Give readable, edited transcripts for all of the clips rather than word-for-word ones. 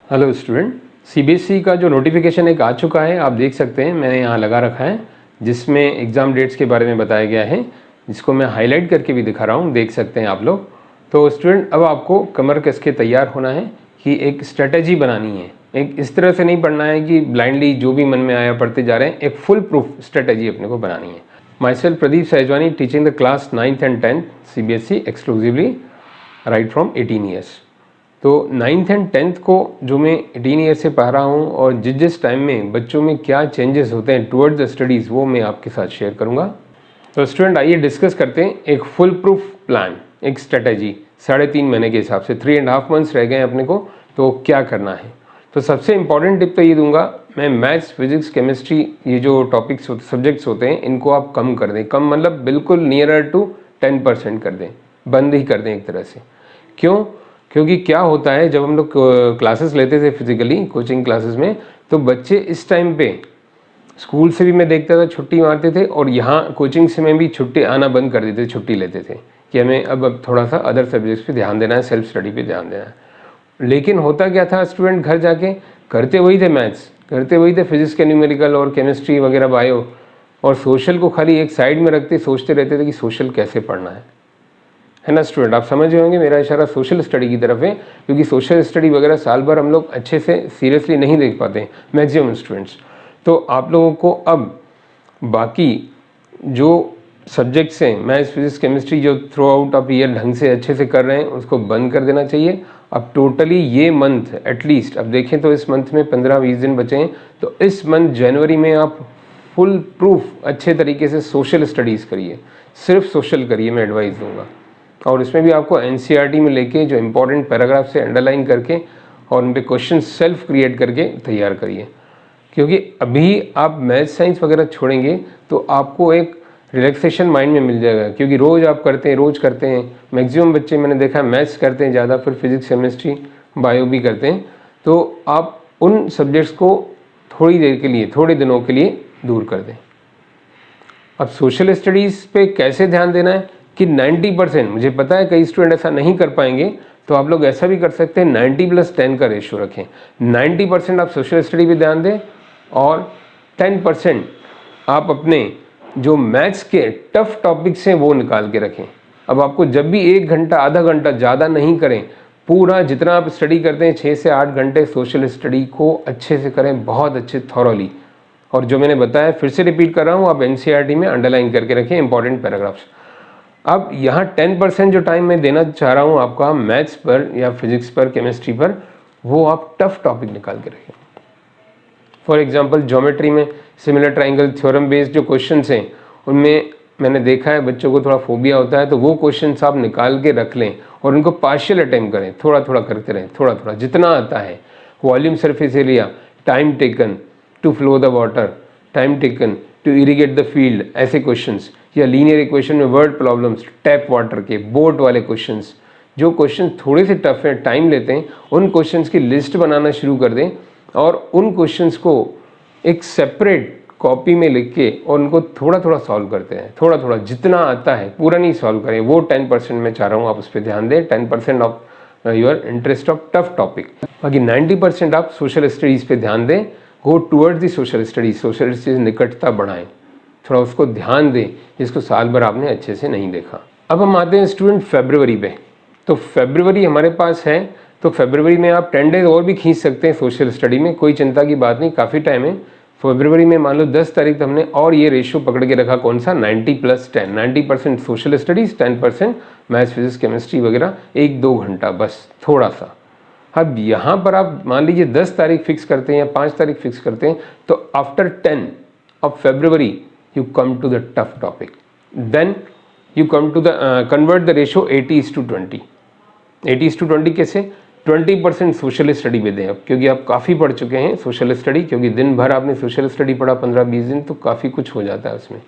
Hello student, CBSE का जो notification एक आ चुका है आप देख सकते हैं, मैंने यहाँ लगा रखा है जिसमें एग्ज़ाम डेट्स के बारे में बताया गया है, जिसको मैं हाईलाइट करके भी दिखा रहा हूँ, देख सकते हैं आप लोग। तो स्टूडेंट अब आपको कमर कस के तैयार होना है कि एक स्ट्रेटजी बनानी है। एक इस तरह से नहीं पढ़ना है कि ब्लाइंडली जो भी मन में आया पढ़ते जा रहे हैं, एक फुल प्रूफ स्ट्रेटजी अपने को बनानी है। My self Pradeep Sahajwani, teaching the class 9th and 10th CBSE exclusively right from 18 years. तो 9th and 10th को जो मैं 18 ईयर से पढ़ा रहा हूँ और जिस टाइम में बच्चों में क्या चेंजेस होते हैं टुवर्ड्स द स्टडीज़, वो मैं आपके साथ शेयर करूँगा। तो स्टूडेंट आइए डिस्कस करते हैं एक फुल प्रूफ प्लान, एक स्ट्रेटजी 3.5 महीने के हिसाब से। 3.5 months रह गए हैं अपने को, तो क्या करना है। तो सबसे इंपॉर्टेंट टिप तो ये दूंगा मैं, मैथ्स, फिजिक्स, केमिस्ट्री, ये जो टॉपिक्स सब्जेक्ट्स होते हैं इनको आप कम कर दें। कम मतलब बिल्कुल नियरर टू 10% कर दें, बंद ही कर दें एक तरह से। क्यों? क्योंकि क्या होता है, जब हम लोग क्लासेस लेते थे फिजिकली कोचिंग क्लासेस में, तो बच्चे इस टाइम पे स्कूल से भी मैं देखता था छुट्टी मारते थे, और यहाँ कोचिंग से मैं भी छुट्टी आना बंद कर देते थे, छुट्टी लेते थे कि हमें अब थोड़ा सा अदर सब्जेक्ट्स पे ध्यान देना है, सेल्फ स्टडी पे ध्यान देना है। लेकिन होता क्या था, स्टूडेंट घर जाके करते वही थे, मैथ्स करते वही थे, फिजिक्स के न्यूमेरिकल और केमिस्ट्री वगैरह बायो, और सोशल को खाली एक साइड में रखते सोचते रहते थे कि सोशल कैसे पढ़ना है ना स्टूडेंट। आप समझ रहे होंगे मेरा इशारा सोशल स्टडी की तरफ है, क्योंकि सोशल स्टडी वगैरह साल भर हम लोग अच्छे से सीरियसली नहीं देख पाते हैं मैक्सिमम स्टूडेंट्स। तो आप लोगों को अब बाकी जो सब्जेक्ट्स हैं, मैथ्स, फिजिक्स, केमिस्ट्री, जो थ्रू आउट ऑफ ईयर ढंग से अच्छे से कर रहे हैं उसको बंद कर देना चाहिए। अब टोटली ये मंथ एटलीस्ट, अब देखें तो इस मंथ में 15-20 दिन बचे हैं, तो इस मंथ जनवरी में आप फुल प्रूफ अच्छे तरीके से सोशल स्टडीज़ करिए, सिर्फ सोशल करिए, मैं एडवाइस दूंगा। और इसमें भी आपको एनसीईआरटी में लेके जो इंपॉर्टेंट पैराग्राफ से अंडरलाइन करके और उन पे क्वेश्चन सेल्फ क्रिएट करके तैयार करिए। क्योंकि अभी आप मैथ साइंस वगैरह छोड़ेंगे तो आपको एक रिलैक्सेशन माइंड में मिल जाएगा, क्योंकि रोज़ आप करते हैं, रोज़ करते हैं। मैक्सिमम बच्चे मैंने देखा है मैथ्स करते हैं ज़्यादा, फिर फिजिक्स, केमिस्ट्री, बायो भी करते हैं। तो आप उन सब्जेक्ट्स को थोड़ी देर के लिए, थोड़े दिनों के लिए दूर कर दें। अब सोशल स्टडीज़ पे कैसे ध्यान देना है कि 90%, मुझे पता है कई स्टूडेंट ऐसा नहीं कर पाएंगे, तो आप लोग ऐसा भी कर सकते हैं 90+10 का रेशो रखें। 90% आप सोशल स्टडी पे ध्यान दें और 10% आप अपने जो मैथ्स के टफ टॉपिक्स हैं वो निकाल के रखें। अब आपको जब भी 1 घंटा, आधा घंटा, ज़्यादा नहीं करें, पूरा जितना आप स्टडी करते हैं 6 से 8 घंटे सोशल स्टडी को अच्छे से करें, बहुत अच्छे थॉरोली। और जो मैंने बताया फिर से रिपीट कर रहा हूँ, आप एनसीईआरटी में अंडरलाइन करके रखें इंपॉर्टेंट पैराग्राफ्स। अब यहाँ 10% जो टाइम मैं देना चाह रहा हूँ आपका मैथ्स पर या फिजिक्स पर, केमिस्ट्री पर, वो आप टफ टॉपिक निकाल के रखें। फॉर एग्जांपल ज्योमेट्री में सिमिलर ट्राइंगल थ्योरम बेस्ड जो क्वेश्चंस हैं, उनमें मैंने देखा है बच्चों को थोड़ा फोबिया होता है, तो वो क्वेश्चंस आप निकाल के रख लें और उनको पार्शियल अटेम्प्ट करें, थोड़ा थोड़ा करते रहें, थोड़ा थोड़ा जितना आता है। Volume, surface area, time taken to flow the water, time taken to irrigate the field, ऐसे क्वेश्चंस, या लीनियर इक्वेशन में वर्ड प्रॉब्लम्स, टैप वाटर के, बोट वाले क्वेश्चंस, जो क्वेश्चन थोड़े से टफ हैं, टाइम लेते हैं, उन क्वेश्चंस की लिस्ट बनाना शुरू कर दें और उन क्वेश्चंस को एक सेपरेट कॉपी में लिख के और उनको थोड़ा थोड़ा सॉल्व करते हैं, थोड़ा थोड़ा जितना आता है, पूरा नहीं सॉल्व करें। वो 10% मैं चाह रहा हूँ आप उस पर ध्यान दें, 10% of your interest of tough topic. बाकी 90% आप सोशल स्टडीज़ पे ध्यान दें, go towards the social studies, social studies निकटता बढ़ाएं, थोड़ा उसको ध्यान दें जिसको साल भर आपने अच्छे से नहीं देखा। अब हम आते हैं स्टूडेंट फरवरी पे। तो फरवरी हमारे पास है, तो फरवरी में आप 10 डेज और भी खींच सकते हैं सोशल स्टडी में, कोई चिंता की बात नहीं, काफ़ी टाइम है। फरवरी में मान लो 10 तारीख तो हमने और ये रेशियो पकड़ के रखा, कौन सा, 90+10, 90% social studies, 10% maths, physics, chemistry वगैरह, 1-2 घंटा बस, थोड़ा सा। अब यहाँ पर आप मान लीजिए 10 तारीख फिक्स करते हैं या 5 तारीख फिक्स करते हैं, तो after 10 of February you come to the tough topic, then you come to the convert the ratio 80:20। 80:20 कैसे? 20% सोशल स्टडी पे दें अब, क्योंकि आप काफ़ी पढ़ चुके हैं सोशल स्टडी, क्योंकि दिन भर आपने सोशल स्टडी पढ़ा 15-20 दिन, तो काफ़ी कुछ हो जाता है उसमें।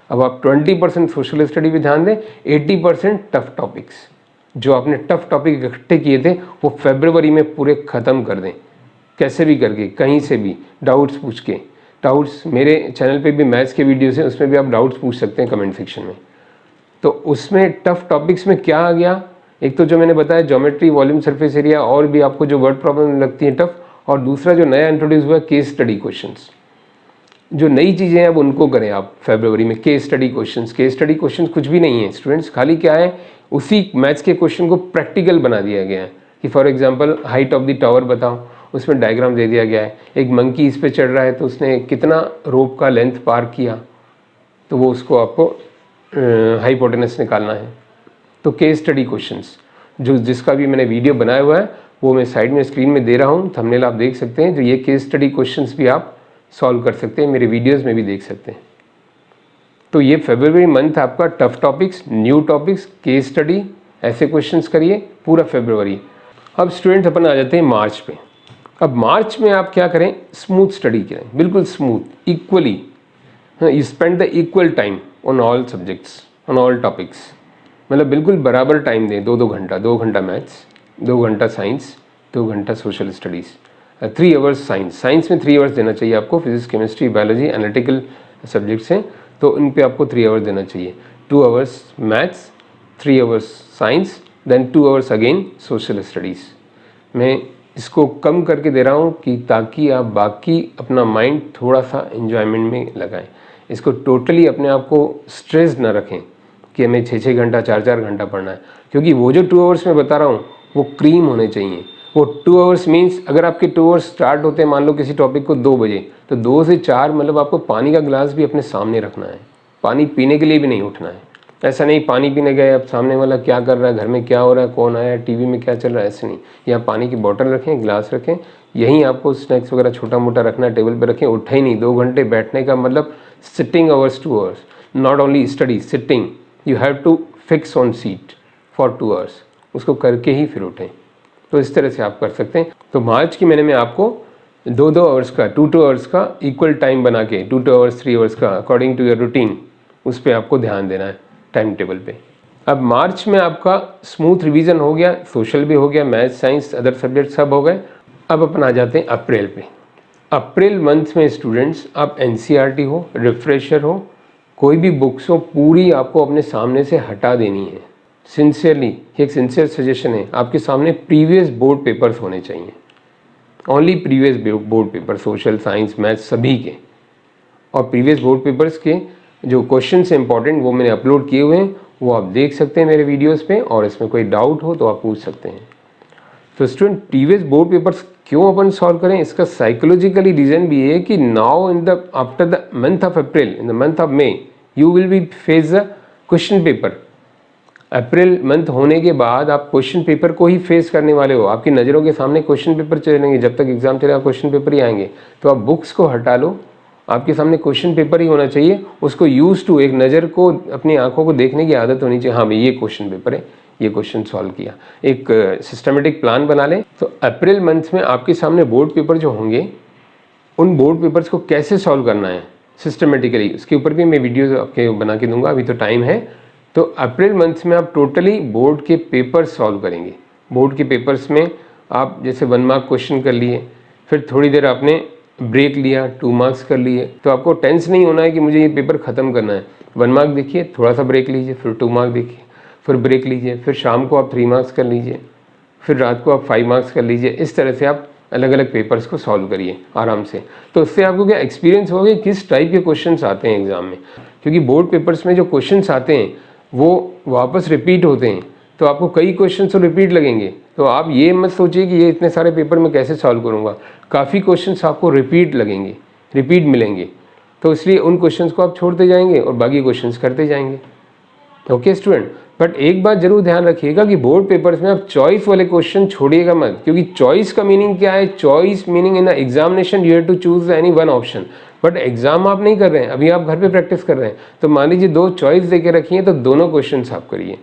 अब आप 20% सोशल स्टडी पे ध्यान दें, 80% टफ टॉपिक्स, जो आपने टफ टॉपिक इकट्ठे किए थे वो फरवरी में पूरे ख़त्म कर दें, कैसे भी करके, कहीं से भी डाउट्स पूछ के। डाउट्स मेरे चैनल पे भी मैथ्स के वीडियोस हैं, उसमें भी आप डाउट्स पूछ सकते हैं कमेंट सेक्शन में। तो उसमें टफ टॉपिक्स में क्या आ गया, एक तो जो मैंने बताया ज्योमेट्री, वॉल्यूम, सरफेस एरिया, और भी आपको जो वर्ड प्रॉब्लम लगती है टफ, और दूसरा जो नया इंट्रोड्यूस हुआ है केस स्टडी क्वेश्चंस। जो नई चीज़ें हैं अब उनको करें आप फरवरी में। केस स्टडी क्वेश्चंस कुछ भी नहीं है स्टूडेंट्स, खाली क्या है उसी मैथ्स के क्वेश्चन को प्रैक्टिकल बना दिया गया है कि for example height of the tower बताओ, उसमें डायग्राम दे दिया गया है। एक मंकी इस पे चढ़ रहा है तो उसने कितना रोप का लेंथ पार किया, तो वो उसको आपको हाइपोटेनस निकालना है। तो केस स्टडी क्वेश्चंस जो जिसका भी मैंने वीडियो बनाया हुआ है वो मैं साइड में स्क्रीन में दे रहा हूँ, थंबनेल आप देख सकते हैं। जो ये केस स्टडी क्वेश्चंस भी आप सॉल्व कर सकते हैं, मेरे वीडियोस में भी देख सकते हैं। तो ये फरवरी मंथ आपका tough topics, new topics, case study, ऐसे क्वेश्चंस करिए पूरा फरवरी। अब स्टूडेंट्स अपन आ जाते हैं मार्च पे। अब मार्च में आप क्या करें, स्मूथ स्टडी करें, बिल्कुल smooth, equally you spend the equal time on all subjects, on all topics. मतलब बिल्कुल बराबर टाइम दें, 2-2 घंटा, 2 घंटा मैथ्स, 2 घंटा साइंस, 2 घंटा सोशल स्टडीज़, 3 आवर्स साइंस में 3 आवर्स देना चाहिए आपको। Physics, chemistry, biology, analytical subjects हैं तो इन पे आपको 3 आवर्स देना चाहिए। 2 hours maths, 3 hours science, then 2 hours again social studies. मैं इसको कम करके दे रहा हूँ कि ताकि आप बाकी अपना माइंड थोड़ा सा एन्जॉयमेंट में लगाएं। इसको टोटली अपने आप को स्ट्रेस ना रखें कि हमें 6-6 घंटा, 4-4 घंटा पढ़ना है, क्योंकि वो जो 2 आवर्स मैं बता रहा हूँ वो क्रीम होने चाहिए। वो 2 आवर्स मीन्स अगर आपके 2 आवर्स स्टार्ट होते हैं मान लो किसी टॉपिक को 2 बजे, तो 2 से 4 मतलब आपको पानी का गिलास भी अपने सामने रखना है, पानी पीने के लिए भी नहीं उठना है। ऐसा नहीं पानी पीने गए, अब सामने वाला क्या कर रहा है, घर में क्या हो रहा है, कौन आया, टीवी में क्या चल रहा है, ऐसे नहीं। यहाँ पानी की बोतल रखें, गिलास रखें, यहीं आपको स्नैक्स वगैरह छोटा मोटा रखना है, टेबल पे रखें, उठे ही नहीं। 2 घंटे बैठने का मतलब sitting hours 2 hours, not only study, sitting. You have to fix on seat for 2 hours, उसको करके ही फिर उठें। तो इस तरह से आप कर सकते हैं। तो मार्च की महीने में आपको 2-2 आवर्स का, 2-2 आवर्स का इक्वल टाइम बना के, 2-2 आवर्स, 3 आवर्स का अकॉर्डिंग टू योर रूटीन, उस पर आपको ध्यान देना है टाइम टेबल पे। अब मार्च में आपका स्मूथ रिवीजन हो गया, सोशल भी हो गया, मैथ, साइंस, अदर सब्जेक्ट सब हो गए। अब अपन आ जाते हैं अप्रैल पे। अप्रैल मंथ में स्टूडेंट्स आप एनसीईआरटी हो, रिफ्रेशर हो, कोई भी बुक्स हो, पूरी आपको अपने सामने से हटा देनी है। सिंसियरली, एक सिंसियर सजेशन है, आपके सामने प्रीवियस बोर्ड पेपर्स होने चाहिए, only previous board paper, social, science, math सभी के। और प्रीवियस बोर्ड पेपर्स के जो क्वेश्चन है इंपॉर्टेंट वो मैंने अपलोड किए हुए हैं, वो आप देख सकते हैं मेरे वीडियोस पे, और इसमें कोई डाउट हो तो आप पूछ सकते हैं। तो स्टूडेंट प्रीवियस बोर्ड पेपर्स क्यों अपन सॉल्व करें, इसका साइकोलॉजिकली रीज़न भी है कि now in the after the month of April, in the month of May, you will be face the question paper. April month होने के बाद आप क्वेश्चन पेपर को ही फेस करने वाले हो, आपकी नज़रों के सामने क्वेश्चन पेपर चलेंगे, जब तक एग्जाम चलेगा क्वेश्चन पेपर ही आएंगे। तो आप बुक्स को हटा लो, आपके सामने क्वेश्चन पेपर ही होना चाहिए, उसको यूज टू, एक नज़र को, अपनी आंखों को देखने की आदत होनी चाहिए। हाँ भाई ये क्वेश्चन पेपर है, ये क्वेश्चन सॉल्व किया, एक सिस्टमेटिक प्लान बना लें। तो अप्रैल मंथ में आपके सामने बोर्ड पेपर जो होंगे, उन बोर्ड पेपर्स को कैसे सॉल्व करना है सिस्टमेटिकली, उसके ऊपर भी मैं वीडियोज़ आपके बना के दूंगा, अभी तो टाइम है। तो अप्रैल मंथ में आप टोटली बोर्ड के पेपर सॉल्व करेंगे। बोर्ड के पेपर्स में आप जैसे 1 मार्क क्वेश्चन कर लिए, फिर थोड़ी देर आपने ब्रेक लिया, 2 मार्क्स कर लिए, तो आपको टेंस नहीं होना है कि मुझे ये पेपर ख़त्म करना है। 1 मार्क देखिए, थोड़ा सा ब्रेक लीजिए, फिर 2 मार्क देखिए, फिर ब्रेक लीजिए, फिर शाम को आप 3 मार्क्स कर लीजिए, फिर रात को आप 5 मार्क्स कर लीजिए। इस तरह से आप अलग अलग पेपर्स को सॉल्व करिए आराम से। तो उससे आपको क्या एक्सपीरियंस होगा किस टाइप के क्वेश्चंस आते हैं एग्जाम में, क्योंकि बोर्ड पेपर्स में जो क्वेश्चंस आते हैं वो वापस रिपीट होते हैं, तो आपको कई क्वेश्चन तो रिपीट लगेंगे। तो आप ये मत सोचिए कि ये इतने सारे पेपर में कैसे सॉल्व करूँगा, काफ़ी क्वेश्चंस आपको रिपीट लगेंगे, रिपीट मिलेंगे। तो इसलिए उन क्वेश्चंस को आप छोड़ते जाएंगे और बाकी क्वेश्चंस करते जाएंगे। ओके स्टूडेंट, बट एक बात जरूर ध्यान रखिएगा कि बोर्ड पेपर्स में आप चॉइस वाले क्वेश्चन छोड़िएगा मत, क्योंकि चॉइस का मीनिंग क्या है, choice meaning in the examination you have to choose any one option. But exam आप नहीं कर रहे हैं, अभी आप घर पे प्रैक्टिस कर रहे हैं, तो मान लीजिए 2 चॉइस देके रखी है, तो दोनों क्वेश्चन आप करिए।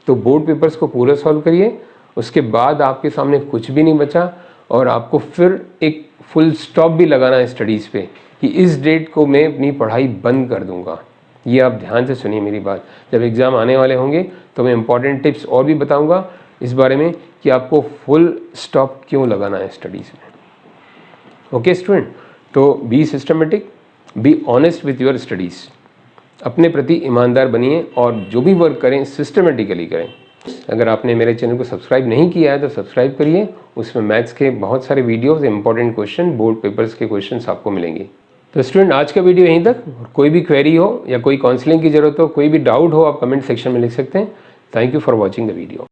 तो बोर्ड पेपर्स को पूरा सॉल्व करिए, उसके बाद आपके सामने कुछ भी नहीं बचा, और आपको फिर एक फुल स्टॉप भी लगाना है स्टडीज़ पे कि इस डेट को मैं अपनी पढ़ाई बंद कर दूंगा। ये आप ध्यान से सुनिए मेरी बात, जब एग्ज़ाम आने वाले होंगे तो मैं इंपॉर्टेंट टिप्स और भी बताऊंगा इस बारे में कि आपको फुल स्टॉप क्यों लगाना है स्टडीज़ में। ओके स्टूडेंट, तो be systematic, be honest with your studies, अपने प्रति ईमानदार बनिए और जो भी वर्क करें सिस्टमेटिकली करें। अगर आपने मेरे चैनल को सब्सक्राइब नहीं किया है तो सब्सक्राइब करिए, उसमें मैथ्स के बहुत सारे videos, important question, board papers के क्वेश्चंस आपको मिलेंगे। तो स्टूडेंट, आज का वीडियो यहीं तक। कोई भी क्वेरी हो या कोई काउंसलिंग की ज़रूरत हो, कोई भी डाउट हो, आप कमेंट सेक्शन में लिख सकते हैं। Thank you for watching the video.